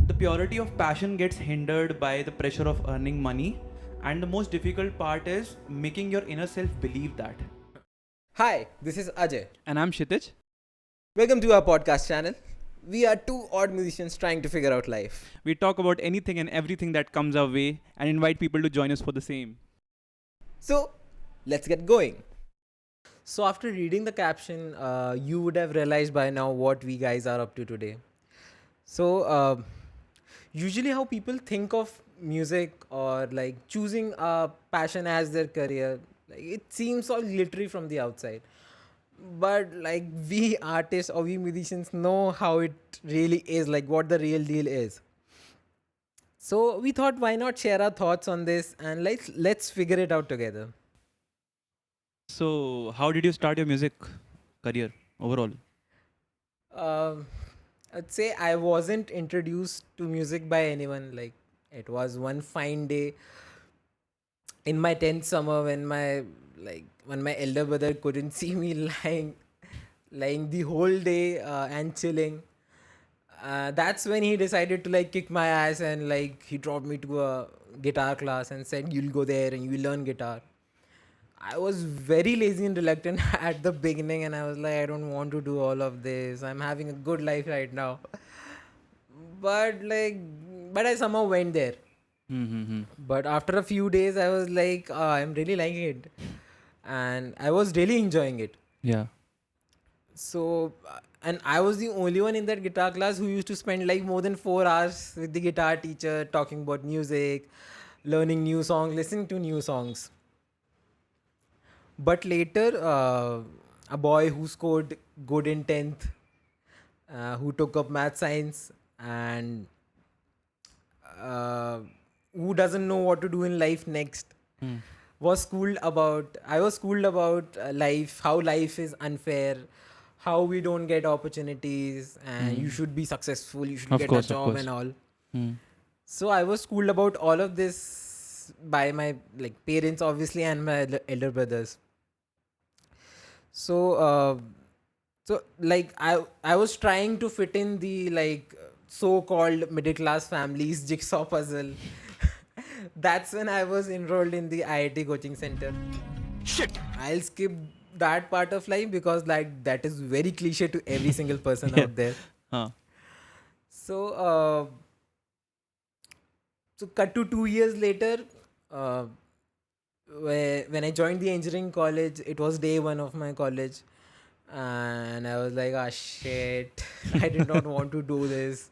The purity of passion gets hindered by the pressure of earning money, and the most difficult part is making your inner self believe that. Hi, this is Ajay. And I'm Kshitij. Welcome to our podcast channel. We are two odd musicians trying to figure out life. We talk about anything and everything that comes our way and invite people to join us for the same. So, let's get going. So, after reading the caption, you would have realized by now what we guys are up to today. So, usually, how people think of music or like choosing a passion as their career, like, it seems all glittery from the outside. But like we artists or we musicians know how it really is, like what the real deal is. So we thought, why not share our thoughts on this and let's figure it out together. So, how did you start your music career overall? Um, I'd say I wasn't introduced to music by anyone. Like it was one fine day in my 10th summer when my elder brother couldn't see me lying the whole day and chilling. That's when he decided to like kick my ass and like he dropped me to a guitar class and said you'll go there and you'll learn guitar. I was very lazy and reluctant at the beginning, and I was like, I don't want to do all of this. I'm having a good life right now. But I somehow went there. Mm-hmm. But after a few days, I was like, I'm really liking it, and I was really enjoying it. Yeah. So, and I was the only one in that guitar class who used to spend like more than 4 hours with the guitar teacher talking about music, learning new songs, listening to new songs. But later, a boy who scored good in 10th, who took up math science, and who doesn't know what to do in life next, I was schooled about life, how life is unfair, how we don't get opportunities, and you should be successful, you should Of get course, a of job course. and all. Mm. So I was schooled about all of this by my like parents, obviously, and my elder brothers. So, I was trying to fit in the like so-called middle class families jigsaw puzzle. That's when I was enrolled in the IIT coaching center. Shit! I'll skip that part of life because like that is very cliche to every single person Yeah. out there. Huh. So, cut to 2 years later, uh, when I joined the engineering college, it was day one of my college, and I was like, ah, shit, I did not want to do this.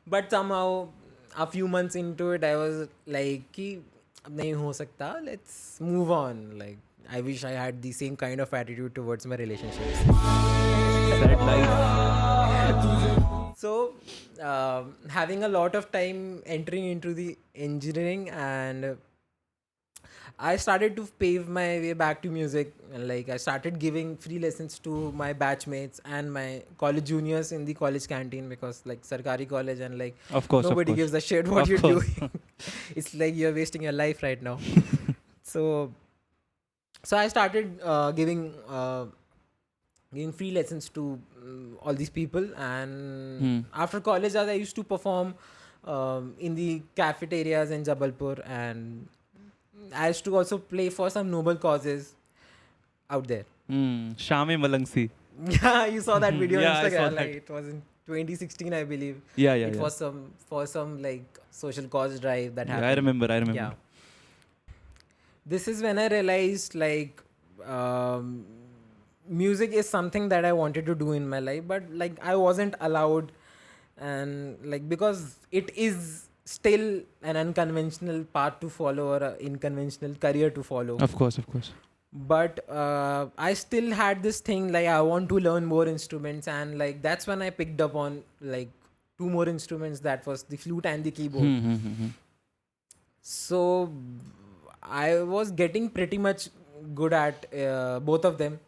But somehow, a few months into it, I was like, कि अब नहीं हो सकता, let's move on. Like, I wish I had the same kind of attitude towards my relationships. Sad life. So, having a lot of time entering into the engineering, and I started to pave my way back to music. Like I started giving free lessons to my batchmates and my college juniors in the college canteen, because like Sarkari college and like Of course, nobody of course. gives a shit what Of you're course. doing. It's like you're wasting your life right now. So I started giving free lessons to all these people, and after college I used to perform in the cafeterias in Jabalpur, and I used to also play for some noble causes out there. Shame Malangsi. Yeah, you saw that video Yeah, on I saw Instagram. that. Like it was in 2016, I believe. Yeah. It was for some like social cause drive that happened. I remember. Yeah. This is when I realized like music is something that I wanted to do in my life, but like I wasn't allowed, and like because it is still an unconventional path to follow or an unconventional career to follow. Of course. But I still had this thing like I want to learn more instruments, and like that's when I picked up on like two more instruments, that was the flute and the keyboard. So I was getting pretty much good at both of them,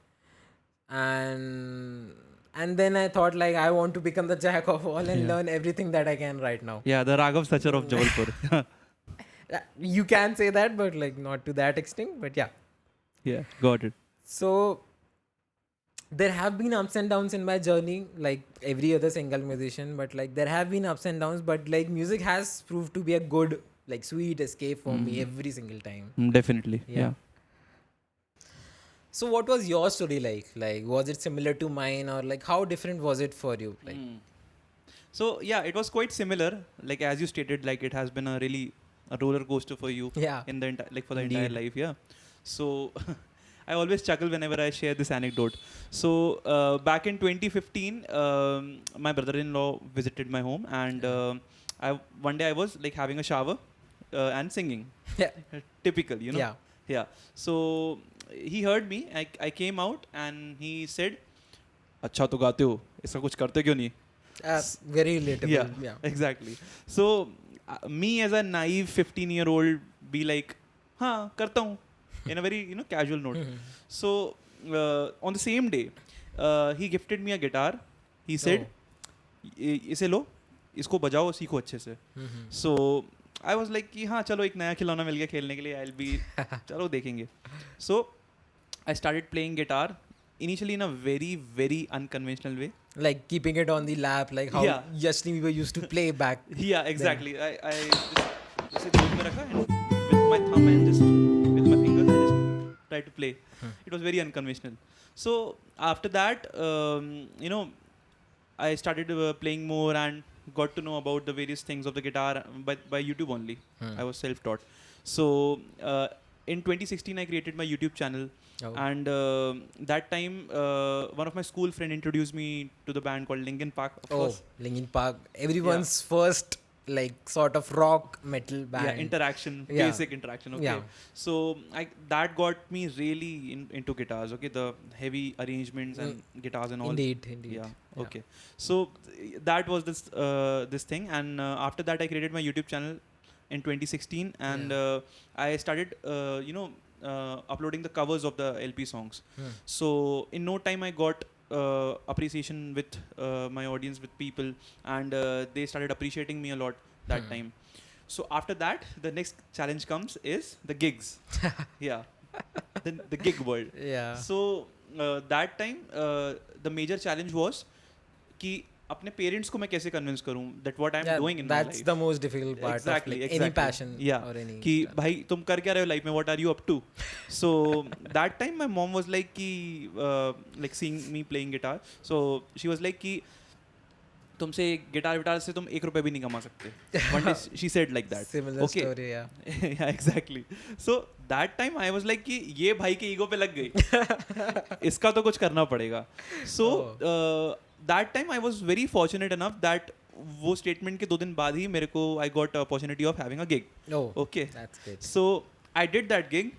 and then I thought like I want to become the jack of all and learn everything that I can right now. Yeah, the Raghav Sachar of Jabalpur. You can say that, but like not to that extent, but yeah. Yeah, got it. So there have been ups and downs in my journey, like every other single musician, but like there have been ups and downs, but like music has proved to be a good, like sweet escape for me every single time. Definitely. Yeah. So what was your story like? Like, was it similar to mine, or like how different was it for you? Like, So yeah, it was quite similar. Like as you stated, like it has been a roller coaster for you yeah, in the for the Indeed. entire life. Yeah. So I always chuckle whenever I share this anecdote. So back in 2015, my brother-in-law visited my home, and one day I was like having a shower and singing. Yeah. Typical, you know. Yeah. Yeah. So he heard me. I came out and he said, "अच्छा तो गाते हो, इसका कुछ करते क्यों नहीं?" Very relatable. Yeah, exactly. So me as a naive 15-year-old be like, हाँ करता हूँ, in a very casual note. So on the same day, he gifted me a guitar. He said, इसे लो, इसको बजाओ, सीखो अच्छे से. So I was like कि हाँ चलो एक नया खिलौना मिल गया खेलने के लिए, I'll be चलो देखेंगे. So I started playing guitar initially in a very very unconventional way. Like keeping it on the lap, like how Justin Bieber used to play back. Yeah, exactly. I just इसे गोद में रखा and with my thumb and just with my fingers I just try to play. It was very unconventional. So after that, I started playing more and got to know about the various things of the guitar by YouTube only. I was self-taught. So in 2016, I created my YouTube channel. And that time, one of my school friend introduced me to the band called Linkin Park. Of course. Linkin Park, everyone's first like sort of rock metal band. Yeah, interaction, basic interaction. Okay. Yeah. So that got me really into guitars. Okay, the heavy arrangements and guitars and all. Indeed. Yeah. Okay. So that was this thing, and after that, I created my YouTube channel in 2016, and I started, uploading the covers of the LP songs. So in no time, I got appreciation with my audience, with people, and they started appreciating me a lot that time. So after that, the next challenge comes is the gigs. Yeah, the gig world. Yeah. So that time, the major challenge was कि अपने parents को मैं कैसे convince करूं that what I'm doing in my life. That's the most difficult part of like any passion or any. कि भाई तुम कर क्या रहे हो लाइफ में, what are you up to? So that time my mom was like कि like seeing me playing guitar, so she was like कि तुमसे गिटार से तुम 1 रुपए भी नहीं कमा सकते. One day she said like that. Similar story, yeah. Yeah, exactly. So that time I was like कि ये भाई के ईगो पे लग गई. इसका तो कुछ करना पड़ेगा. So that time I was very fortunate enough that वो statement के 2 दिन बाद ही मेरे को I got opportunity of having a gig. Okay. That's good. So I did that gig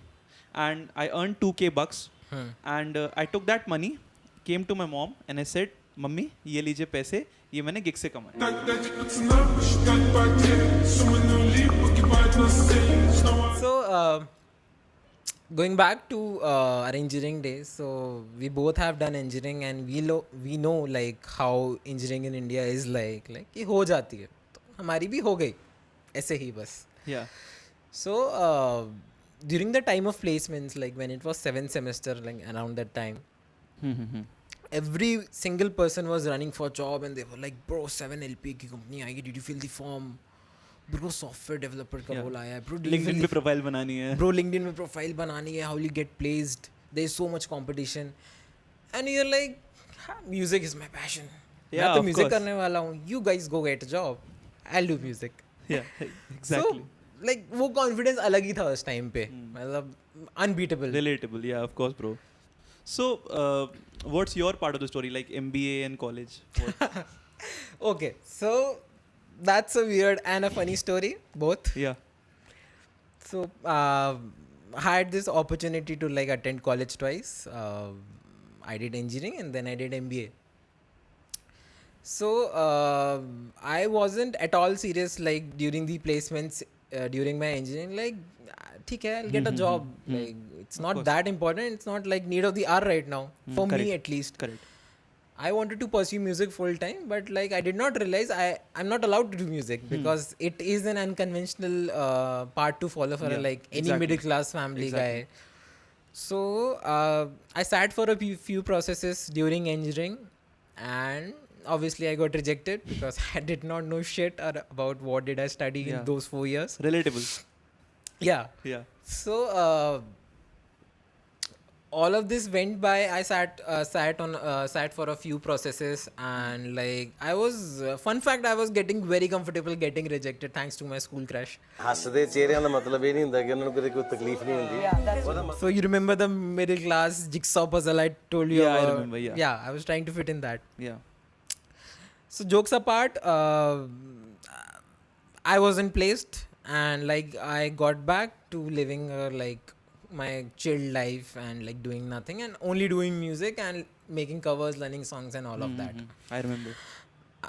and I earned $2,000 and I took that money, came to my mom and I said, mummy ये लीजिए पैसे, ये मैंने gig से कमाए. So going back to our engineering days, so we both have done engineering and we know like how engineering in India is like कि हो जाती है, तो हमारी भी हो गई ऐसे ही बस. Yeah. So during the time of placements, like when it was 7th semester, like around that time, every single person was running for job and they were like, bro 7 LP की company आएगी, did you fill the form? Bro software developer का role आया है, bro LinkedIn पे profile बनानी है, bro LinkedIn में profile बनानी है, how will you get placed, there is so much competition, and you're like, music is my passion, मैं तो music करने वाला हूँ, you guys go get a job, I'll do music. Yeah, exactly. So like वो confidence अलग ही था उस time पे, मतलब unbeatable. Relatable, yeah, of course, bro. So what's your part of the story, like MBA and college? Okay, so that's a weird and a funny story, both. Yeah. So I had this opportunity to like attend college twice. I did engineering and then I did MBA. So I wasn't at all serious like during the placements during my engineering, like ठीक है, I'll get a job. Like it's not that important. It's not like need of the hour right now for me at least. Correct. I wanted to pursue music full time, but like I did not realize I'm not allowed to do music because it is an unconventional part to follow for like any middle class family guy. So I sat for a few processes during engineering, and obviously I got rejected because I did not know shit about what did I study Yeah. in those 4 years. Relatable. Yeah. Yeah. So all of this went by. I sat for a few processes, and like I was fun fact, I was getting very comfortable getting rejected thanks to my school crush. ਹੱਸਦੇ ਚਿਹਰਿਆਂ ਦਾ ਮਤਲਬ ਇਹ ਨਹੀਂ ਹੁੰਦਾ ਕਿ ਉਹਨਾਂ ਨੂੰ ਕਦੇ ਕੋਈ ਤਕਲੀਫ ਨਹੀਂ ਹੁੰਦੀ So you remember the middle class jigsaw puzzle I told you Yeah, I about? remember, yeah. Yeah, I was trying to fit in that. Yeah. So jokes apart, I wasn't placed, and like I got back to living like my chill life and like doing nothing and only doing music and making covers, learning songs and all of that. I remember.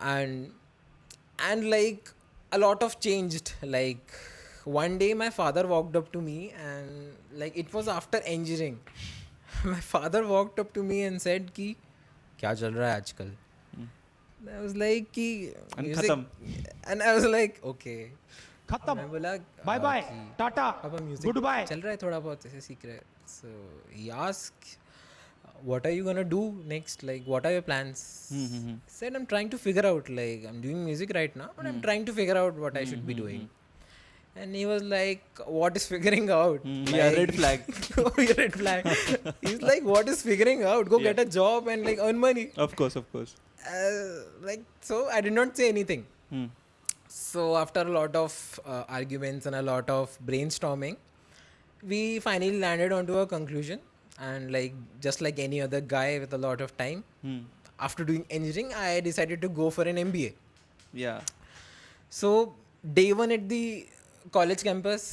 And like a lot of changed. Like one day my father walked up to me, and like it was after engineering. My father walked up to me and said ki kya chal raha hai aajkal. I was like ki And music, khatam. and I was like okay. खत्म मैं बोला bye bye Tata पापा music good bye चल रहा है थोड़ा बहुत ऐसे सीख रहे हैं. So he asked, what are you gonna do next, like what are your plans? I said I'm trying to figure out, like I'm doing music right now but I'm trying to figure out what I should be doing. And he was like, what is figuring out? Yeah, Like- red flag. Oh, yeah, red flag. He's like, what is figuring out? Go Yeah. get a job and like earn money. Of course, of course. Like so I did not say anything. Hmm. So after a lot of arguments and a lot of brainstorming, we finally landed onto a conclusion. And like just like any other guy with a lot of time, after doing engineering, I decided to go for an MBA. Yeah. So day one at the college campus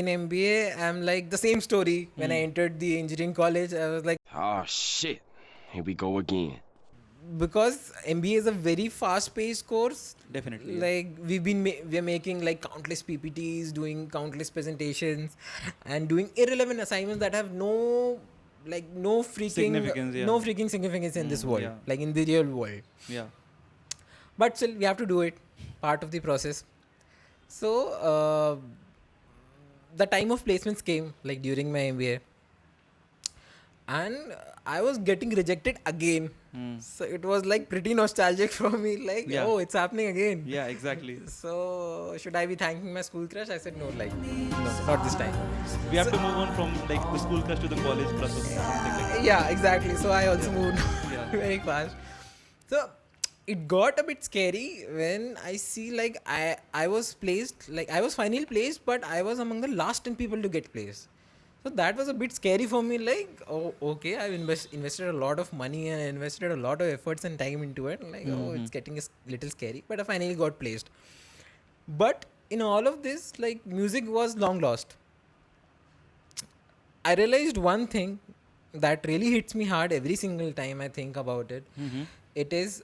in MBA, I'm like the same story. When I entered the engineering college, I was like, Oh shit. Here we go again. because MBA is a very fast-paced course. Definitely. Yeah. Like we're making like countless PPTs, doing countless presentations, and doing irrelevant assignments that have no freaking Significance, yeah. no freaking significance in this world, yeah. like in the real world. Yeah. But still, we have to do it. Part of the process. So the time of placements came like during my MBA, and I was getting rejected again. So it was like pretty nostalgic for me. Like, Yeah. oh, it's happening again. Yeah, exactly. So should I be thanking my school crush? I said no, like no, not this time. We have to move on from like the school crush to the college crush or something like that. Yeah, exactly. So I also moved Yeah. very fast. So it got a bit scary when I see like I was placed, like I was finally placed, but I was among the last 10 people to get placed. So that was a bit scary for me. Like, oh, okay, I've invested a lot of money and I invested a lot of efforts and time into it. Like, oh, it's getting little scary. But I finally got placed. But in all of this, like, music was long lost. I realized one thing that really hits me hard every single time I think about it. It is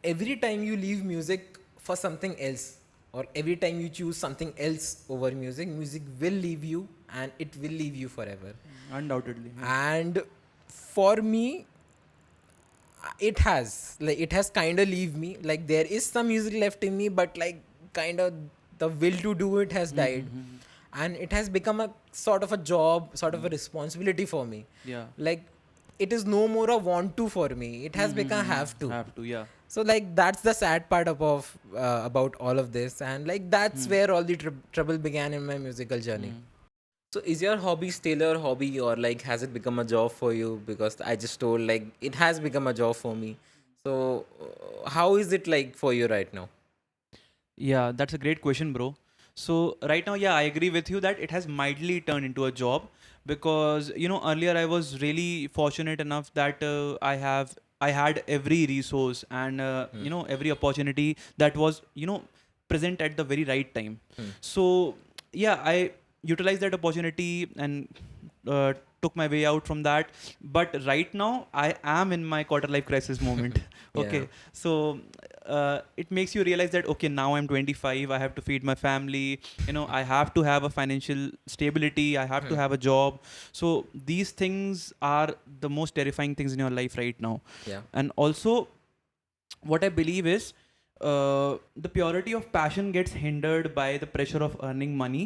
every time you leave music for something else, or every time you choose something else over music, music will leave you and it will leave you forever. Undoubtedly. And for me, it has kind of leave me. Like there is some music left in me, but like kind of the will to do it has died. And it has become a sort of a job, sort of a responsibility for me. Yeah. Like it is no more a want to for me. It has become have to. Have to, yeah. So like that's the sad part about all of this, and like that's where all the trouble began in my musical journey. So is your hobby still your hobby, or like has it become a job for you? Because I just told like it has become a job for me. So how is it like for you right now? Yeah, that's a great question, bro. So right now, yeah, I agree with you that it has mildly turned into a job because earlier I was really fortunate enough that I had every resource and every opportunity that was present at the very right time. So yeah, I utilized that opportunity and took my way out from that. But right now I am in my quarter life crisis moment. Okay, Yeah. so it makes you realize that okay, now I'm 25, I have to feed my family, I have to have a financial stability, I have to have a job. So these things are the most terrifying things in your life right now. Yeah. And also what I believe is the purity of passion gets hindered by the pressure of earning money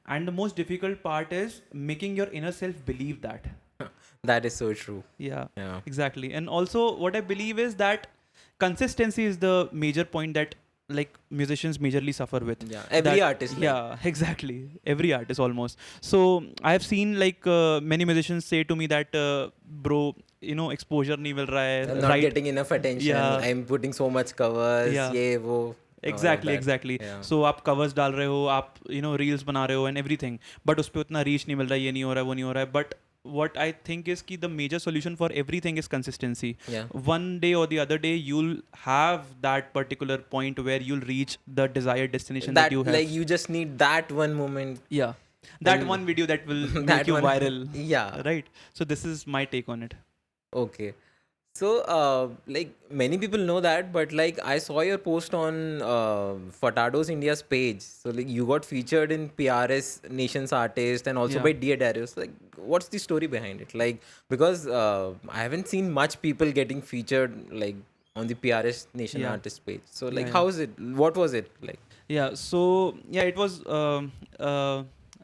And the most difficult part is making your inner self believe that. That is so true. Yeah, Yeah. exactly. And also, what I believe is that consistency is the major point that like musicians majorly suffer with. Yeah. Every artist. Like, Yeah, exactly. Every artist almost. So I have seen like many musicians say to me that, bro, exposure nahi mil raha hai, I'm not right? getting enough attention. Yeah. I'm putting so much covers. Yeah. ये वो. all of Exactly, that. exactly. Yeah. So आप covers डाल रहे हो, आप reels बना रहे हो and everything, but उस पे उतना reach नहीं मिल रहा है, ये नहीं हो रहा है, वो नहीं हो रहा है. But what I think is कि the major solution for everything is consistency. Yeah. One day or the other day, you'll have that particular point where you'll reach the desired destination that you have. Like you just need that one moment. Yeah. That And one video that will that make you one- viral. Yeah. Right. So this is my take on it. Okay. So, like many people know that, but like I saw your post on Furtados India's page. So, like you got featured in PRS Nation's Artist and also Yeah. by Dear Darius. Like, what's the story behind it? Like, because I haven't seen much people getting featured like on the PRS Nation Yeah. Artist page. So, like, Yeah. how is it? What was it like? Yeah, so yeah, it was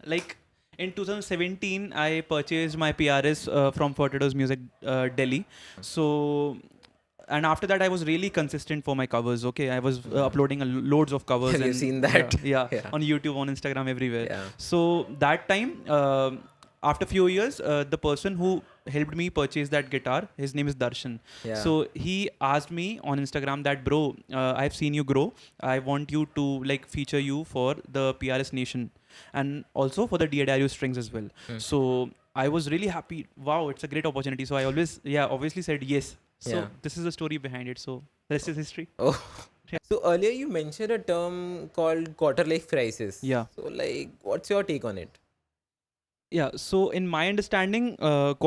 like in 2017 I purchased my PRS from Furtados Music Delhi. So and after that I was really consistent for my covers. Okay, I was uploading loads of covers. Have you and, seen that? Yeah, Yeah. on YouTube, on Instagram, everywhere. Yeah. So that time, after few years, the person who helped me purchase that guitar, his name is Darshan. Yeah. So he asked me on Instagram that, bro, I've seen you grow. I want you to like feature you for the PRS Nation and also for the Dear Darius strings as well. So I was really happy. Wow, it's a great opportunity. So I always, obviously said yes. So Yeah. this is the story behind it. So the rest is history. Oh. So earlier you mentioned a term called quarter life crisis. Yeah. So like, what's your take on it? Yeah. So in my understanding,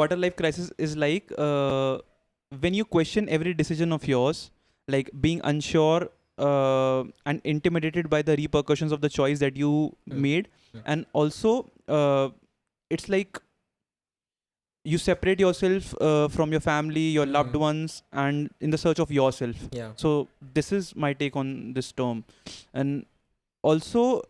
quarter life crisis is like when you question every decision of yours, like being unsure and intimidated by the repercussions of the choice that you made, and also it's like you separate yourself from your family, your loved ones, and in the search of yourself. Yeah. So this is my take on this term. And also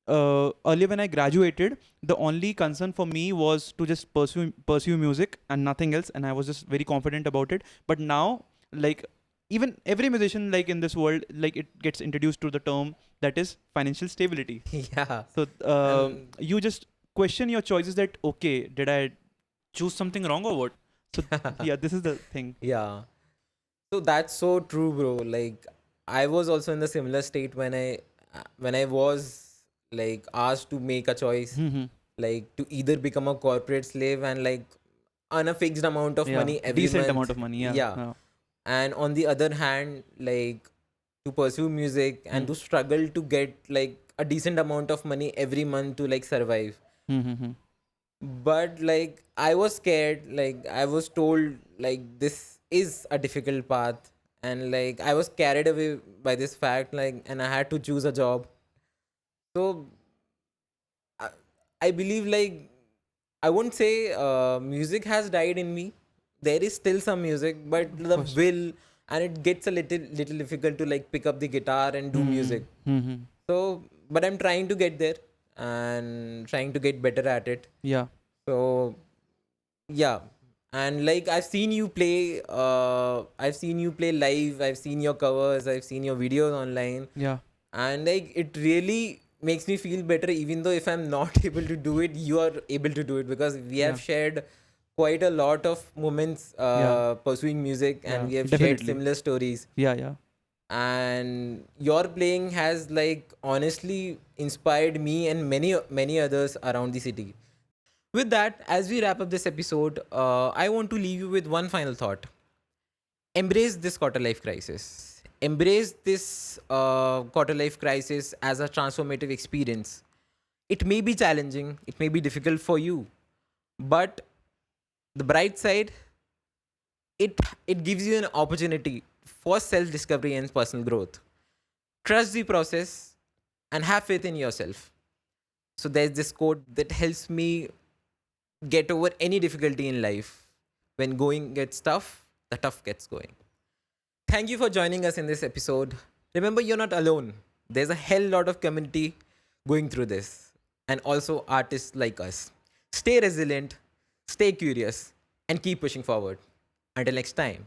earlier when I graduated, the only concern for me was to just pursue music and nothing else, and I was just very confident about it. But now, like even every musician like in this world, like it gets introduced to the term that is financial stability. Yeah. So you just question your choices that, okay, did I choose something wrong or what? So yeah, this is the thing. Yeah. So that's so true, bro. Like I was also in the similar state when I was like asked to make a choice, like to either become a corporate slave and like earn a fixed amount of money every decent month. amount of money. Yeah. And on the other hand, like to pursue music and to struggle to get like a decent amount of money every month to like survive. But like I was scared, like I was told like this is a difficult path, and like I was carried away by this fact, like, and I had to choose a job. So I believe like I won't say music has died in me. There is still some music, but the will, and it gets a little difficult to like pick up the guitar and do music. So, but I'm trying to get there and trying to get better at it. Yeah. So, yeah. And like I've seen you play live, I've seen your covers, I've seen your videos online. Yeah. And like it really makes me feel better, even though if I'm not able to do it, you are able to do it, because we have shared quite a lot of moments pursuing music, and we have shared definitely. similar stories. Yeah. And your playing has like honestly inspired me and many others around the city. With that, as we wrap up this episode, I want to leave you with one final thought. Embrace this quarter life crisis. Embrace this quarter life crisis as a transformative experience. It may be challenging, it may be difficult for you, but the bright side, it gives you an opportunity for self-discovery and personal growth. Trust the process and have faith in yourself. So there's this quote that helps me get over any difficulty in life. When going gets tough, the tough gets going. Thank you for joining us in this episode. Remember, you're not alone. There's a hell lot of community going through this. and also artists like us. Stay resilient, stay curious, and keep pushing forward. Until next time.